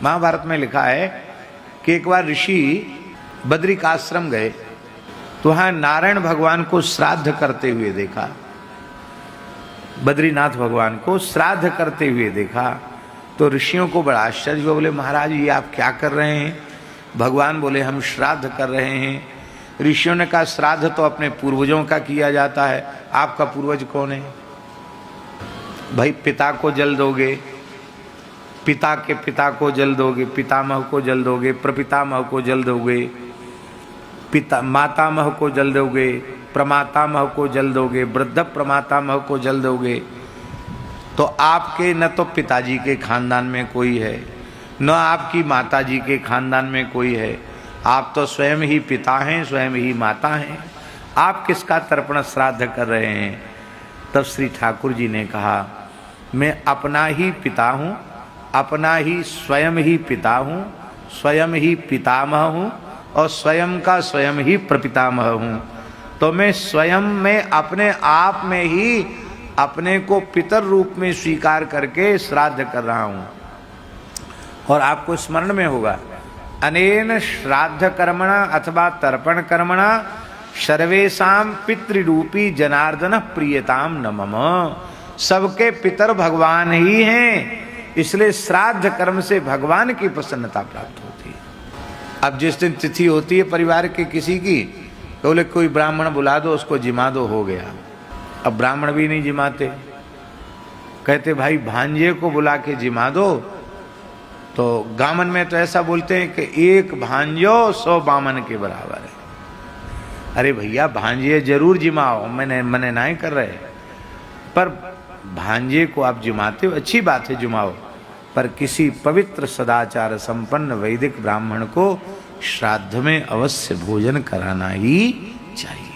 महाभारत में लिखा है कि एक बार ऋषि बद्रिक आश्रम गए तो वहां नारायण भगवान को श्राद्ध करते हुए देखा। बद्रीनाथ भगवान को श्राद्ध करते हुए देखा तो ऋषियों को बड़ा आश्चर्य हुआ। बोले महाराज ये आप क्या कर रहे हैं? भगवान बोले हम श्राद्ध कर रहे हैं। ऋषियों ने कहा श्राद्ध तो अपने पूर्वजों का किया जाता है, आपका पूर्वज कौन है? भाई पिता को जल दोगे, पिता के पिता को जल दोगे, पितामह को जल दोगे, प्रपितामह को जल दोगे, पिता मातामह को जल दोगे, प्रमातामह को जल दोगे, वृद्ध प्रमातामह को जल दोगे, तो आपके न तो पिताजी के खानदान में कोई है न आपकी माताजी के खानदान में कोई है। आप तो स्वयं ही पिता हैं, स्वयं ही माता हैं, आप किसका तर्पण श्राद्ध कर रहे हैं? तब श्री ठाकुर जी ने कहा मैं अपना ही पिता हूँ, अपना ही स्वयं ही पिता हूँ, स्वयं ही पितामह हूँ और स्वयं का स्वयं ही प्रपितामह हूँ। तो मैं स्वयं में अपने आप में ही अपने को पितर रूप में स्वीकार करके श्राद्ध कर रहा हूँ। और आपको स्मरण में होगा अनेन श्राद्ध कर्मणा अथवा तर्पण कर्मणा सर्वेषां पितृरूपी जनार्दन प्रियताम न मम। सबके पितर भगवान ही हैं, इसलिए श्राद्ध कर्म से भगवान की प्रसन्नता प्राप्त होती है। अब जिस दिन तिथि होती है परिवार के किसी की, तो बोले कोई ब्राह्मण बुला दो, उसको जिमा दो, हो गया। अब ब्राह्मण भी नहीं जिमाते, कहते भाई भांजे को बुला के जिमा दो। तो गामन में तो ऐसा बोलते हैं कि एक भांजो 100 बामन के बराबर है। अरे भैया भांजे जरूर जिमाओ, मैंने नहीं कर रहे, पर भांजे को आप जिमाते हो अच्छी बात है, जिमाओ, पर किसी पवित्र सदाचार संपन्न वैदिक ब्राह्मण को श्राद्ध में अवश्य भोजन कराना ही चाहिए।